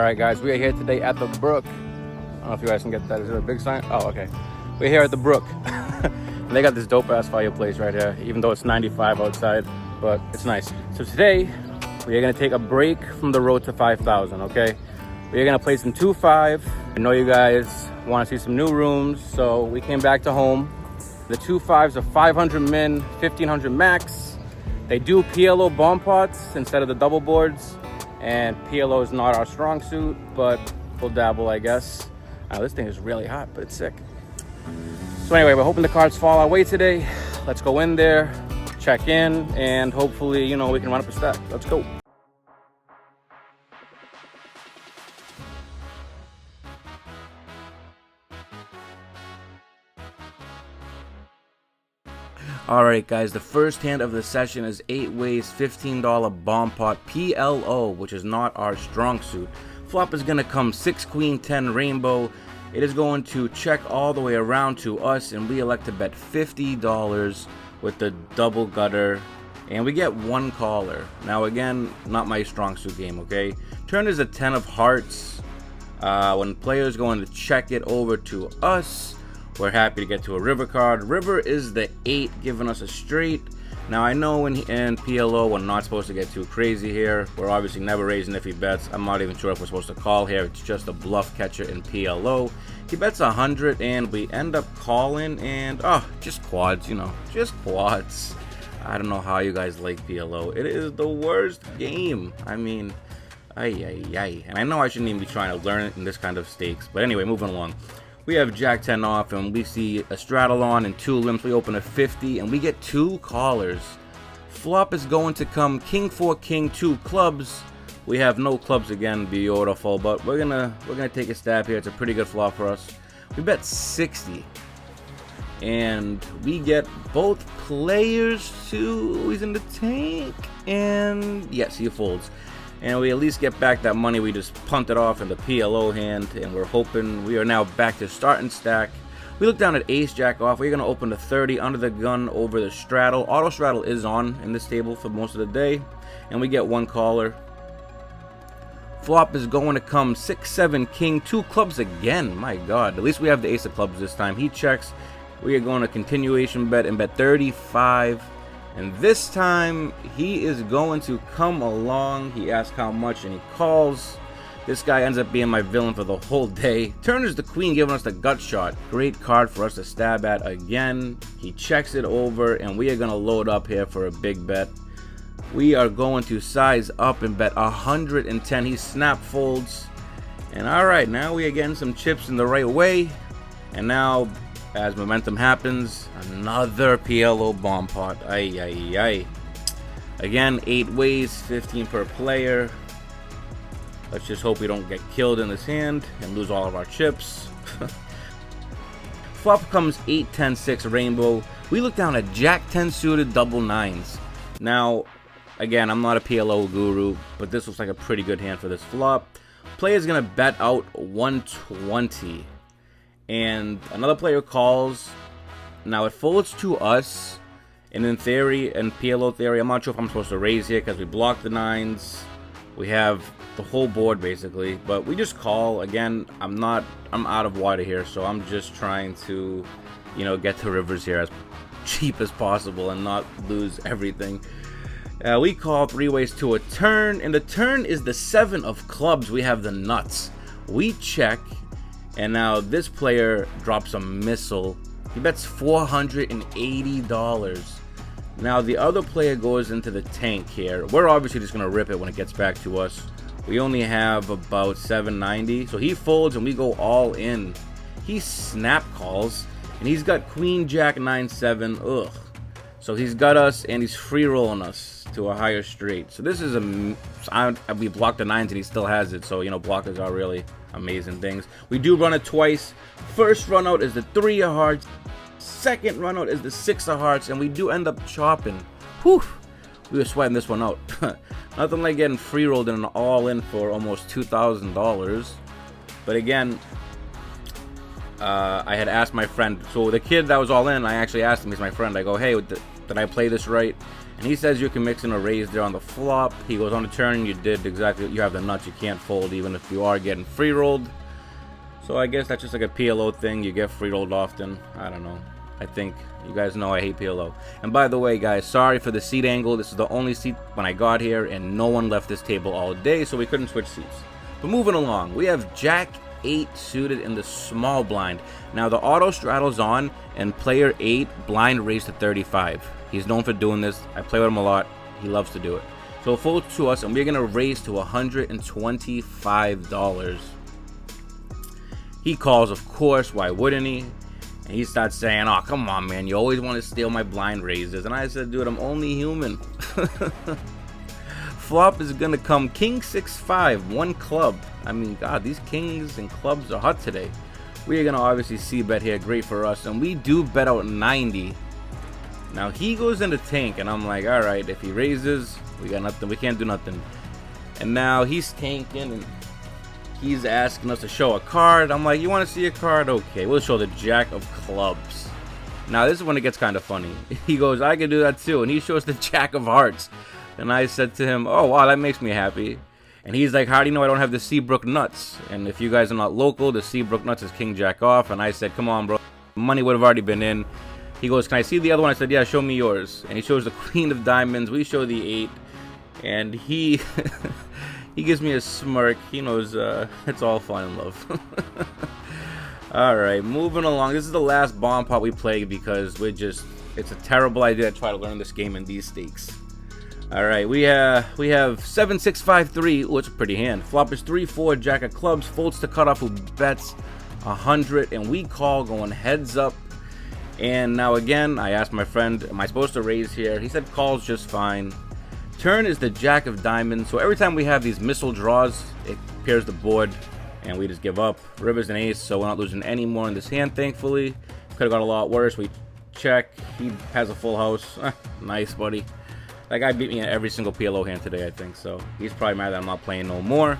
Alright guys, we are here today at the Brook. I don't know if you guys can get that. Is there a big sign? Oh, okay. We're here at the Brook. And they got this dope ass fireplace right here, even though it's 95 outside, but it's nice. So today, we are gonna take a break from the road to 5,000, okay? We are gonna play some 2-5. I know you guys wanna see some new rooms, so we came back to home. The 2-5s are 500 min, 1500 max. They do PLO bomb pots instead of the double boards. And PLO is not our strong suit, but we'll dabble, I guess. This thing is really hot, but it's sick. So anyway, we're hoping the cards fall our way today. Let's go in there, check in, and hopefully, you know, we can run up a stack. Let's go. Alright guys, the first hand of the session is 8 ways $15 bomb pot PLO, which is not our strong suit. Flop is going to come 6 queen 10 rainbow. It is going to check all the way around to us, and we elect to bet $50 with the double gutter, and we get one caller. Now again, not my strong suit game, okay? Turn is a 10 of hearts. When players going to check it over to us, we're happy to get to a river card. River is the 8, giving us a straight. Now I know in PLO we're not supposed to get too crazy here. We're obviously never raising if he bets. I'm not even sure if we're supposed to call here. It's just a bluff catcher in PLO. He bets 100 and we end up calling, and just quads, you know, just quads. I don't know how you guys like PLO. It is the worst game. I mean, and I know I shouldn't even be trying to learn it in this kind of stakes, but anyway, moving along. We have Jack 10 off, and we see a straddle on and 2 limps. We open a 50, and we get 2 callers. Flop is going to come King 4, King 2 clubs. We have no clubs again, beautiful, but we're gonna take a stab here. It's a pretty good flop for us. We bet 60, and we get both players to. He's in the tank, and yes, he folds. And we at least get back that money we just punted off in the PLO hand, and we're hoping we are now back to start and stack. We look down at ace jack off. We're going to open the 30 under the gun over the straddle. Auto straddle is on in this table for most of the day, and we get one caller. Flop is going to come 6, 7, king, 2 clubs again. My god, at least we have the ace of clubs this time. He checks. We are going to continuation bet and bet 35. And this time, he is going to come along. He asks how much, and he calls. This guy ends up being my villain for the whole day. Turn is the queen, giving us the gut shot. Great card for us to stab at again. He checks it over, and we are going to load up here for a big bet. We are going to size up and bet 110. He snap folds. And alright, now we are getting some chips in the right way. And now, as momentum happens, another PLO bomb pot. Again, 8 ways, 15 per player. Let's just hope we don't get killed in this hand and lose all of our chips. Flop comes 8, 10, 6 rainbow. We look down at Jack 10 suited double 9s. Now, again, I'm not a PLO guru, but this looks like a pretty good hand for this flop. Player's gonna bet out 120. And another player calls. Now it folds to us, and in theory, in PLO theory, I'm not sure if I'm supposed to raise here because we block the 9s. We have the whole board basically, but we just call. Again, I'm out of water here, so I'm just trying to, you know, get to rivers here as cheap as possible and not lose everything. We call 3 ways to a turn, and the turn is the 7 of clubs. We have the nuts. We check. And now this player drops a missile. He bets $480. Now the other player goes into the tank here. We're obviously just going to rip it when it gets back to us. We only have about 790. So he folds and we go all in. He snap calls. And he's got queen jack 9-7. Ugh. So he's got us and he's free rolling us to a higher straight. So this is we blocked the 9s and he still has it. So, you know, blockers are really amazing things. We do run it twice. First run out is the 3 of hearts. Second run out is the 6 of hearts, and we do end up chopping. Whew, we were sweating this one out. Nothing like getting free rolled in an all in for almost $2,000. But again, I had asked my friend, so the kid that was all in, I actually asked him, he's my friend, I go, hey, did I play this right? And he says you can mix in a raise there on the flop. He goes, on the turn, you did exactly, you have the nuts, you can't fold even if you are getting free rolled. So I guess that's just like a PLO thing. You get free rolled often. I don't know. I think you guys know I hate PLO. And by the way, guys, sorry for the seat angle. This is the only seat when I got here, and no one left this table all day, so we couldn't switch seats. But moving along, we have Jack 8 suited in the small blind. Now the auto straddle's on, and player 8 blind raised to 35. He's known for doing this. I play with him a lot. He loves to do it. So it folds to us, and we're gonna raise to $125. He calls, of course. Why wouldn't he? And he starts saying, "Oh, come on, man. You always want to steal my blind raises." And I said, dude, I'm only human. Flop is going to come king 6-5, one club. I mean, God, these kings and clubs are hot today. We are going to obviously c-bet here. Great for us. And we do bet out 90. Now, he goes into tank, and I'm like, all right, if he raises, we got nothing. We can't do nothing. And now he's tanking, and he's asking us to show a card. I'm like, you want to see a card? Okay, we'll show the Jack of Clubs. Now, this is when it gets kind of funny. He goes, I can do that too. And he shows the Jack of Hearts. And I said to him, oh, wow, that makes me happy. And he's like, how do you know I don't have the Seabrook nuts? And if you guys are not local, the Seabrook nuts is King Jack off. And I said, come on, bro. Money would have already been in. He goes, can I see the other one? I said, yeah, show me yours. And he shows the Queen of Diamonds. We show the 8. And he... he gives me a smirk. He knows it's all fun and love. Alright, moving along. This is the last bomb pot we play because it's a terrible idea to try to learn this game in these stakes. Alright, we have 7-6-5-3. Oh, it's a pretty hand. Flop is 3-4, Jack of Clubs. Folds to cutoff, who bets 100. And we call going heads up. And now again, I asked my friend, am I supposed to raise here? He said calls just fine. Turn is the Jack of Diamonds, so every time we have these missile draws, it pairs the board, and we just give up. River's an ace, so we're not losing any more in this hand, thankfully. Could have got a lot worse. We check. He has a full house. Nice, buddy. That guy beat me in every single PLO hand today, I think, so he's probably mad that I'm not playing no more.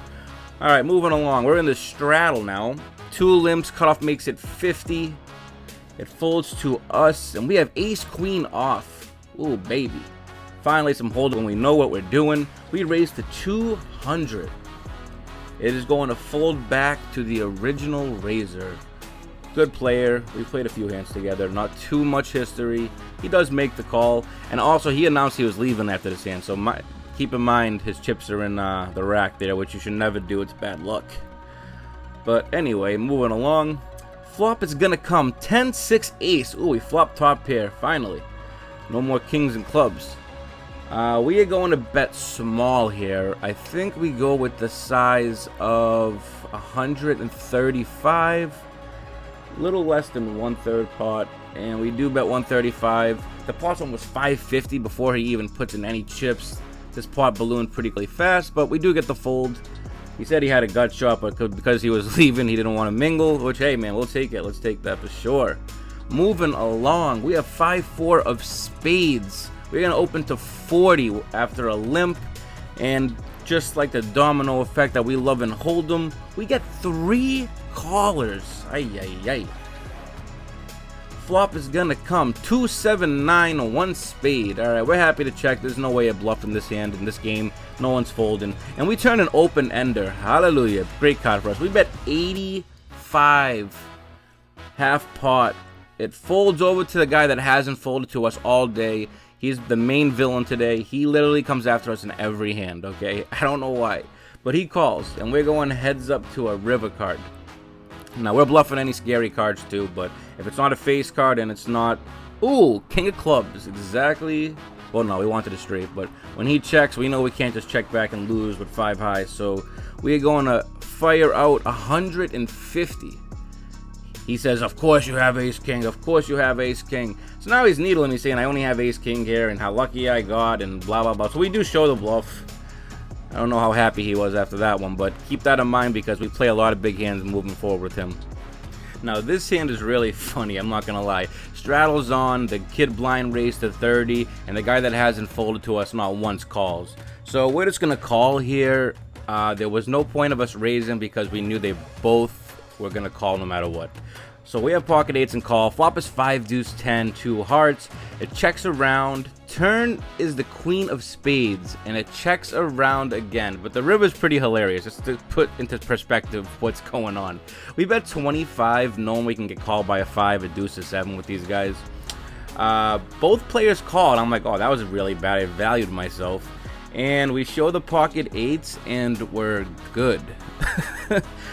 All right, moving along. We're in the straddle now. 2 limps. Cutoff makes it 50. It folds to us, and we have ace-queen off. Ooh, baby. Finally, some hold when we know what we're doing. We raise to 200. It is going to fold back to the original raiser. Good player. We played a few hands together. Not too much history. He does make the call. And also, he announced he was leaving after this hand. So keep in mind, his chips are in the rack there, which you should never do. It's bad luck. But anyway, moving along. Flop is going to come 10-6 ace. Ooh, we flopped top pair. Finally. No more kings and clubs. We are going to bet small here. I think we go with the size of 135. A little less than 1/3 pot. And we do bet 135. The pot one was 550 before he even puts in any chips. This pot ballooned pretty fast, but we do get the fold. He said he had a gut shot, but because he was leaving, he didn't want to mingle. Which, hey, man, we'll take it. Let's take that for sure. Moving along, we have 5-4 of spades. We're going to open to 40 after a limp. And just like the domino effect that we love in Hold'em, we get 3 callers. Ay, ay, ay. Flop is going to come 2-7-9, 1 spade. Alright, we're happy to check. There's no way of bluffing this hand in this game. No one's folding. And we turn an open ender. Hallelujah. Great card for us. We bet 85. Half pot. It folds over to the guy that hasn't folded to us all day. He's the main villain today. He literally comes after us in every hand, okay? I don't know why. But he calls, and we're going heads up to a river card. Now, we're bluffing any scary cards too, but if it's not a face card and it's not... Ooh, King of Clubs. Exactly... Well, no, we wanted a straight, but when he checks, we know we can't just check back and lose with 5 high. So we're going to fire out 150. He says, of course you have ace king, of course you have ace king. So now he's needling me, saying I only have ace king here and how lucky I got and blah blah blah. So we do show the bluff. I don't know how happy he was after that one, but keep that in mind because we play a lot of big hands moving forward with him. Now this hand is really funny, I'm not gonna lie. Straddle's on, the kid blind raised to 30, and the guy that hasn't folded to us not once calls. So we're just gonna call here. There was no point of us raising because we knew they both were gonna call no matter what. So we have pocket eights and call. Flop is 5 deuce 10 2 hearts. It checks around. Turn is the queen of spades, and it checks around again. But the river is pretty hilarious, just to put into perspective what's going on. We bet 25, knowing we can get called by a 5, a deuce, a 7 with these guys. Both players called. I'm like, oh, that was really bad. I valued myself. And we show the pocket eights, and we're good.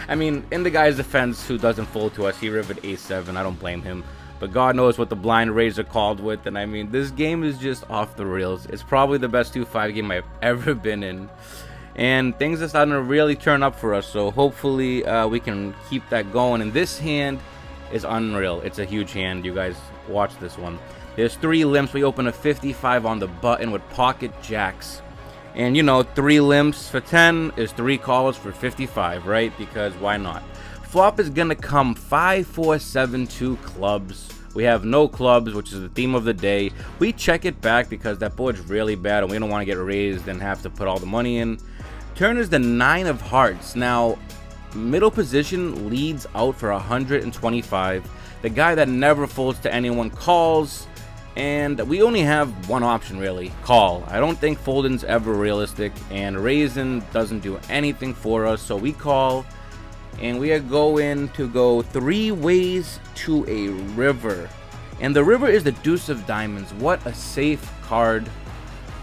I mean, in the guy's defense who doesn't fold to us, he riveted a7. I don't blame him. But God knows what the blind raise are called with. And I mean, this game is just off the rails. It's probably the best 2-5 game I've ever been in. And things are starting to really turn up for us. So hopefully we can keep that going. And this hand is unreal. It's a huge hand. You guys watch this one. There's 3 limps. We open a 55 on the button with pocket jacks. And you know, 3 limps for 10 is 3 calls for 55, right? Because why not? Flop is gonna come 5 4 7 2 clubs. We have no clubs, which is the theme of the day. We check it back because that board's really bad and we don't want to get raised and have to put all the money in. Turn is the 9 of hearts. Now, middle position leads out for 125. The guy that never folds to anyone calls. And we only have one option, really, call. I don't think folding's ever realistic, and raising doesn't do anything for us, so we call, and we are going to go 3 ways to a river. And the river is the deuce of diamonds. What a safe card.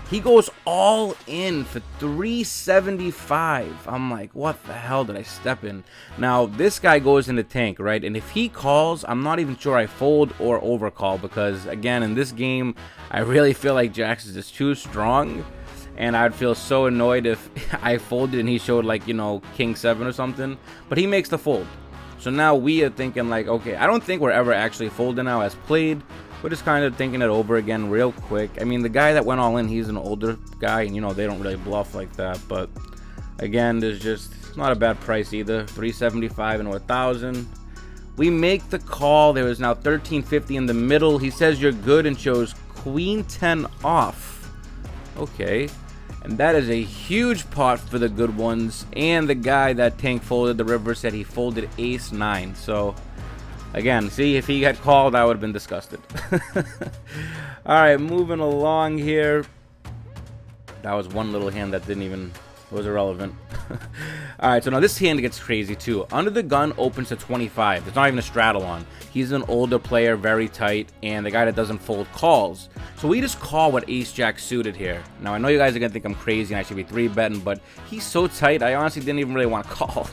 He goes all in for 375. I'm like, what the hell did I step in? Now, this guy goes in the tank, right? And if he calls, I'm not even sure I fold or overcall because, again, in this game, I really feel like Jax is just too strong. And I'd feel so annoyed if I folded and he showed, like, you know, king 7 or something. But he makes the fold. So now we are thinking, like, okay, I don't think we're ever actually folding now as played. We're just kind of thinking it over again real quick. I mean, the guy that went all in, he's an older guy, and you know, they don't really bluff like that. But again, there's just, it's not a bad price either. 375 and 1,000. We make the call. There is now 1350 in the middle. He says you're good and shows queen 10 off. Okay. And that is a huge pot for the good ones. And the guy that tank folded the river said he folded ace 9. So again, see, if he had called, I would have been disgusted. Alright, moving along here. That was one little hand that didn't even, was irrelevant. Alright, so now this hand gets crazy too. Under the gun opens to 25. There's not even a straddle on. He's an older player, very tight, and the guy that doesn't fold calls. So we just call with ace-jack suited here. Now, I know you guys are going to think I'm crazy and I should be 3-betting, but he's so tight, I honestly didn't even really want to call.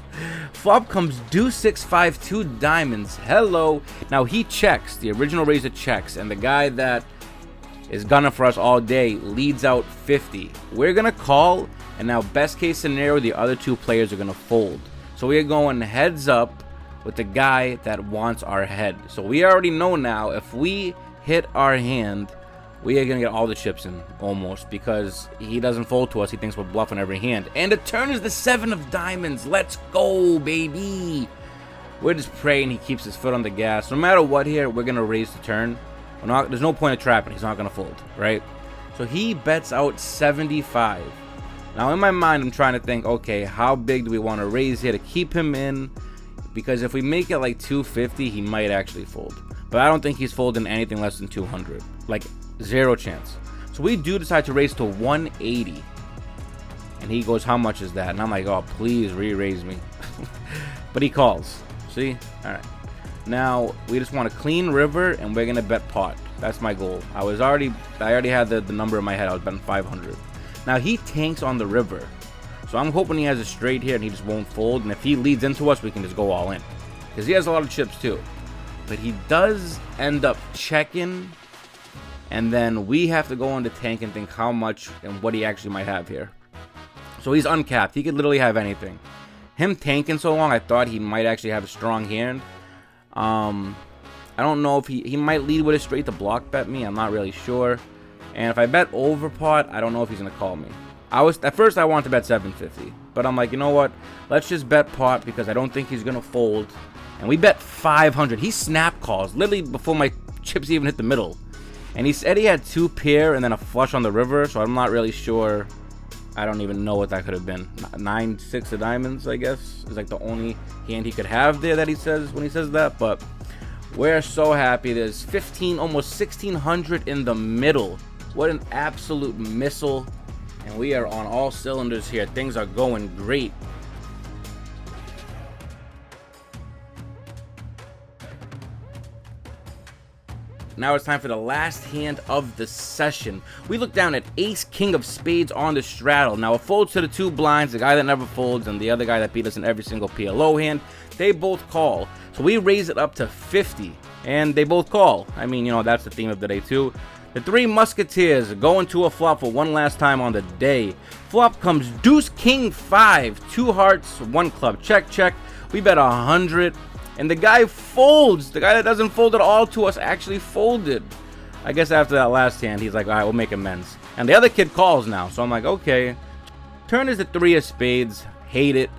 Flop comes deuce 6 5 2 diamonds. Hello. Now, he checks. The original raiser checks, and the guy that is gunning for us all day leads out 50. We're going to call, and now best case scenario, the other 2 players are going to fold. So we are going heads up with the guy that wants our head. So we already know now if we hit our hand, we are going to get all the chips in, almost, because he doesn't fold to us. He thinks we're bluffing every hand. And the turn is the 7 of diamonds. Let's go, baby. We're just praying he keeps his foot on the gas. No matter what here, we're going to raise the turn. There's no point of trapping. He's not going to fold, right? So he bets out 75. Now, in my mind, I'm trying to think, okay, how big do we want to raise here to keep him in? Because if we make it like 250, he might actually fold. But I don't think he's folding anything less than 200. Like, 0 chance. So we do decide to raise to 180. And he goes, how much is that? And I'm like, oh, please re-raise me. But he calls. See? Alright. Now, we just want a clean river, and we're going to bet pot. That's my goal. I already had the number in my head. I was betting 500. Now, he tanks on the river. So I'm hoping he has a straight here, and he just won't fold. And if he leads into us, we can just go all in. Because he has a lot of chips, too. But he does end up checking. And then we have to go into tank and think how much and what he actually might have here. So he's uncapped. He could literally have anything. Him tanking so long, I thought he might actually have a strong hand. I don't know if he might lead with a straight to block bet me. I'm not really sure. And if I bet over pot, I don't know if he's going to call me. At first I wanted to bet 750. But I'm like, you know what? Let's just bet pot because I don't think he's going to fold. And we bet 500. He snap calls literally before my chips even hit the middle. And he said he had 2 pair and then a flush on the river, so I'm not really sure. I don't even know what that could have been. 9 6 of diamonds, I guess, is like the only hand he could have there that he says when he says that. But We're so happy. There's 15, almost 1,600 in the middle. What an absolute missile. And we are on all cylinders here. Things are going great. Now it's time for the last hand of the session. We look down at ace king of spades on the straddle. Now it folds to the 2 blinds, the guy that never folds and the other guy that beat us in every single PLO hand. They both call. So we raise it up to 50 and they both call. I mean, you know, that's the theme of the day too. The 3 musketeers go into a flop for one last time on the day. Flop comes deuce king 5, 2 hearts, 1 club. Check, check. We bet 100. And the guy folds. The guy that doesn't fold at all to us actually folded. I guess after that last hand, he's like, all right, we'll make amends. And the other kid calls now. So I'm like, okay. Turn is the 3 of spades. Hate it.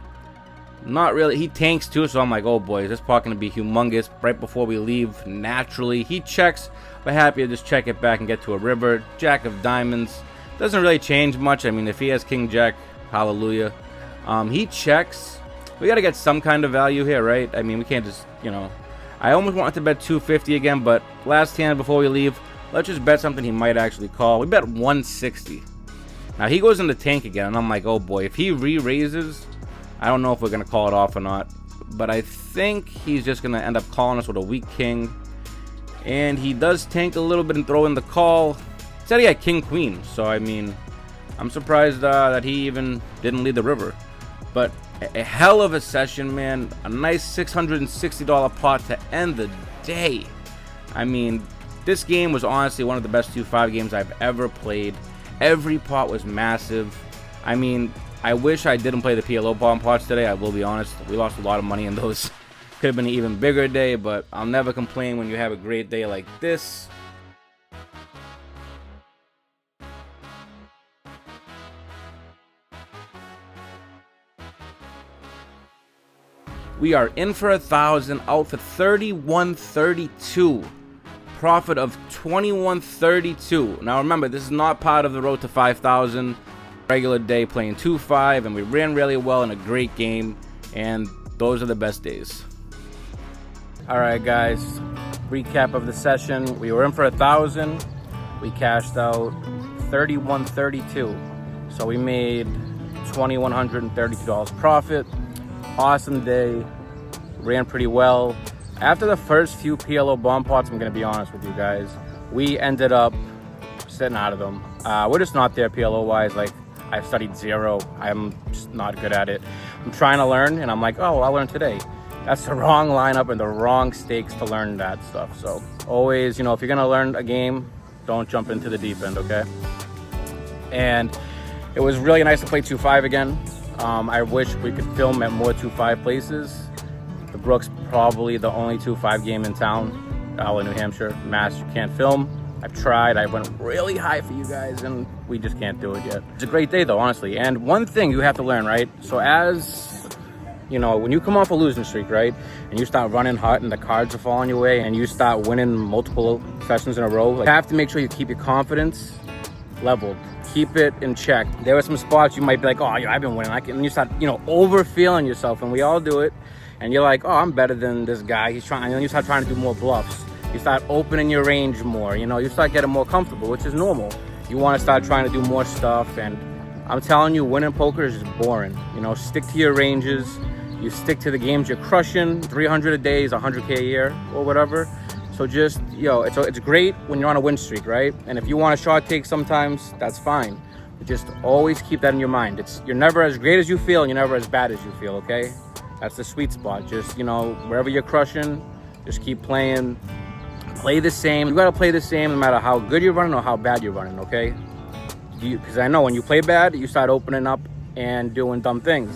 Not really. He tanks too. So I'm like, oh boy, is this pot going to be humongous right before we leave? Naturally. He checks. But happy to just check it back and get to a river. Jack of diamonds. Doesn't really change much. I mean, if he has king jack, hallelujah. He checks. We got to get some kind of value here, right? I mean, we can't just, you know. I almost wanted to bet 250 again, but last hand before we leave, let's just bet something he might actually call. We bet 160. Now, he goes in the tank again, and I'm like, oh boy. If he re-raises, I don't know if we're going to call it off or not. But I think he's just going to end up calling us with a weak king. And he does tank a little bit and throw in the call. Said he had king queen, so I mean, I'm surprised that he even didn't lead the river. But a hell of a session, man. A nice $660 pot to end the day. I mean, this game was honestly one of the best 2-5 games I've ever played. Every pot was massive. I mean, I wish I didn't play the PLO bomb pots today. I will be honest. We lost a lot of money in those. Could have been an even bigger day, but I'll never complain when you have a great day like this. We are in for 1,000, out for 31.32. Profit of 21.32. Now remember, this is not part of the road to 5,000. Regular day playing 2-5, and we ran really well in a great game, and those are the best days. Alright guys, recap of the session. We were in for 1,000. We cashed out 31.32. So we made $2,132 profit. Awesome day. Ran pretty well. After the first few PLO bomb pots, I'm going to be honest with you guys, we ended up sitting out of them. We're just not there PLO wise. Like, I've studied 0. I'm just not good at it. I'm trying to learn, and I'm like, oh, I'll learn today. That's the wrong lineup and the wrong stakes to learn that stuff. So always, you know, if you're going to learn a game, don't jump into the deep end, okay? And it was really nice to play 2-5 again. I wish we could film at more 2-5 places. The Brook's probably the only 2-5 game in town. In New Hampshire. Mass, you can't film. I've tried. I went really high for you guys, and we just can't do it yet. It's a great day, though, honestly. And one thing you have to learn, right? So as, you know, when you come off a losing streak, right? And you start running hot and the cards are falling your way and you start winning multiple sessions in a row, like, you have to make sure you keep your confidence leveled. Keep it in check. There were some spots you might be like, oh, yeah, I've been winning. And you start, you know, over-feeling yourself, and we all do it. And you're like, oh, I'm better than this guy. He's trying. And then you start trying to do more bluffs. You start opening your range more. You know, you start getting more comfortable, which is normal. You want to start trying to do more stuff. And I'm telling you, winning poker is just boring. You know, stick to your ranges. You stick to the games you're crushing. 300 a day is 100K a year or whatever. So just, yo, it's great when you're on a win streak, right? And if you want a short take sometimes, that's fine. But just always keep that in your mind. You're never as great as you feel, and you're never as bad as you feel, okay? That's the sweet spot. Just, you know, wherever you're crushing, just keep playing. Play the same. You got to play the same no matter how good you're running or how bad you're running, okay? Because I know when you play bad, you start opening up and doing dumb things.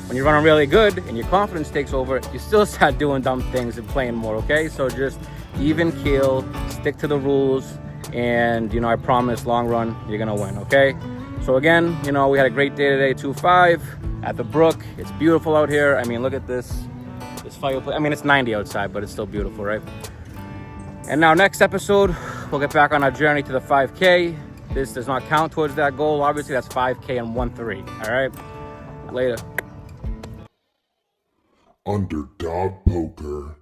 When you're running really good and your confidence takes over, you still start doing dumb things and playing more, okay? So just even keel, stick to the rules, and, you know, I promise, long run, you're going to win, okay? So again, you know, we had a great day today, 2-5 at the Brook. It's beautiful out here. I mean, look at this fireplace. I mean, it's 90 outside, but it's still beautiful, right? And now next episode, we'll get back on our journey to the 5K. This does not count towards that goal. Obviously, that's 5K and 1-3, all right? Later. Underdog Poker.